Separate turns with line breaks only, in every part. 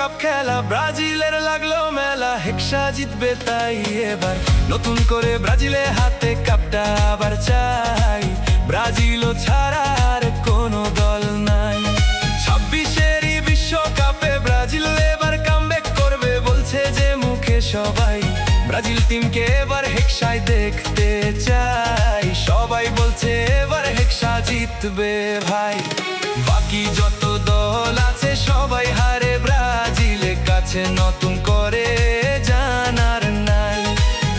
বিশ্বকাপ খেলা ব্রাজিলের লাগলো মেলা, হেক্সা জিতবে তাই এবার নতুন করে ব্রাজিলের হাতে কাপটা আবার চাই। ব্রাজিলও ছাড়া আর কোনো দল নাই। 26-এরই বিশ্বকাপে ব্রাজিল এবার কামব্যাক করবে বলছে যে মুখে সবাই। ব্রাজিল টিমকে এবার হেক্সায় দেখতে চাই, সবাই বলছে এবার হেক্সা জিতবে ভাই। বাকি যত দল আছে সবাই হারে, ব্রাজিলের কাছে নতুন করে জানার নাই।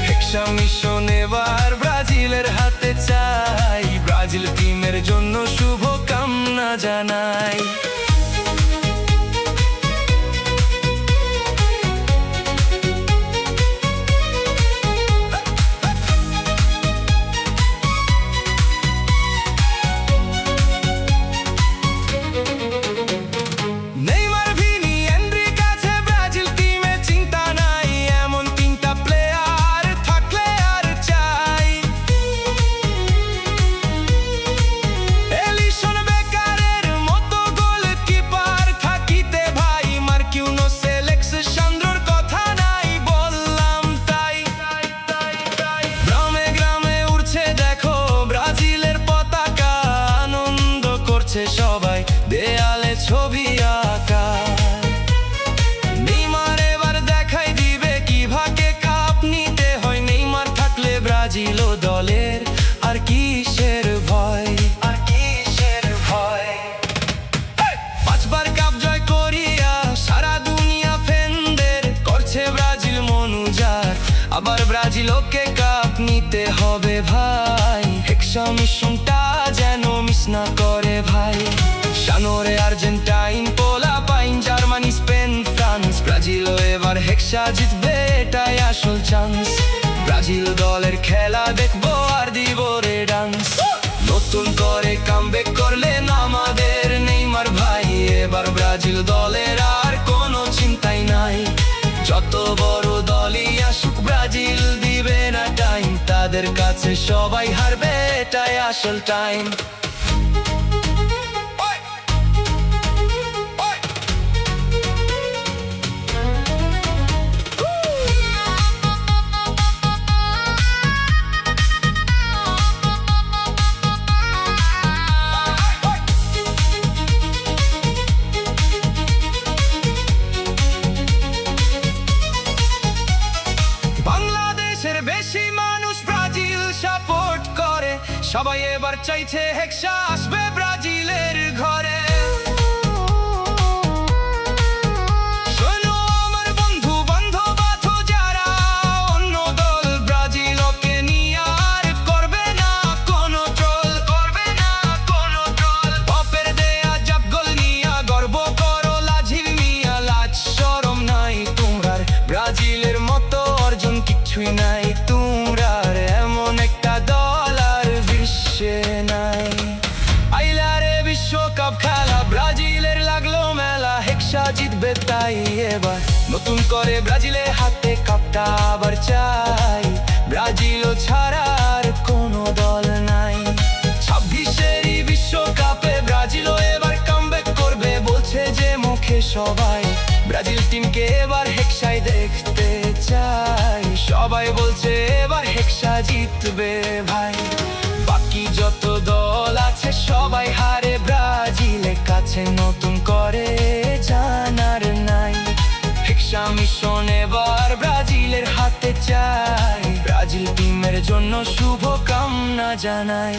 হেক্সা মিশন এবার ব্রাজিলের হাতে চাই, ব্রাজিল টিমের জন্য শুভ কামনা জানাই। সবাই দেয়ালে ছবি আঁকা, নেইমার এবার দেখাই দিবে কিভাবে কাপ নিতে হয়। নেইমার থাকলে ব্রাজিল দলের আর কিসের ভয়, আর কিসের ভয়। 5 বার কাপ জয় করিয়া সারা দুনিয়া ফ্যানদের করছে ব্রাজিল মনুজার, আবার ব্রাজিল ওকে কাপ নিতে হবে ভাই। হেক্সা মিশনটা যেন মিস না করে ভাই। সানোরে আর্জেন্টাইন, পোলাপাইন, জার্মানি, স্পেন, ফ্রান্স, ব্রাজিলও এবার হেক্সা জিতবে এটাই আসল চান্স। ব্রাজিল দলের খেলা দেখবো আর দিব রে ডান্স। নতুন করে কামব্যাক করলেন আমাদের নেইমার ভাই, এবার ব্রাজিল দলের আর কোনো চিন্তাই নাই। যত বড় দলই আসুক ব্রাজিল দিবে না টাইম, তাদের কাছে সবাই হারবে এটাই আসল টাইম। বেশি মানুষ ব্রাজিল সাপোর্ট করে, সবাই এবার চাইছে হেক্সা আসবে ব্রাজিলের ঘরে। শোনো আমার বন্ধু বান্ধব আছো যারা অন্য দল, ব্রাজিল ওকে নিয়ে আর করবে না কোনো ট্রোল, করবে না কোনো ট্রোল। পপের দেয়া জাপ গোল নিয়া গর্ব করো লাজিল মিয়া, লাজ শরম নাই তোমরা, ব্রাজিলের মতো অর্জন কিছুই নাই। তোমরার এমন একটা দল আর বিশ্বে নাই। আইলারে বিশ্বকাপ খেলা ব্রাজিলের লাগলো মেলা, হেক্সা জিতবে তাই এবার নতুন করে ব্রাজিলের হাতে কাপটা আবার চাই। ব্রাজিলও ছাড়া আর কোনো দল নাই। 26-এরই বিশ্বকাপে ব্রাজিলও এবার কামব্যাক করবে বলছে যে মুখে সবাই। ব্রাজিল টিমকে এবার হেক্সায় দেখতে চাই, সবাই বলছে এবার হেক্সা জিতবে ভাই। বাকি যত দল আছে সবাই হারে, ব্রাজিলের কাছে নতুন করে জানার নাই। হেক্সা মিশন এবার ব্রাজিলের হাতে চাই, ব্রাজিল টিমের জন্য শুভ কামনা জানাই।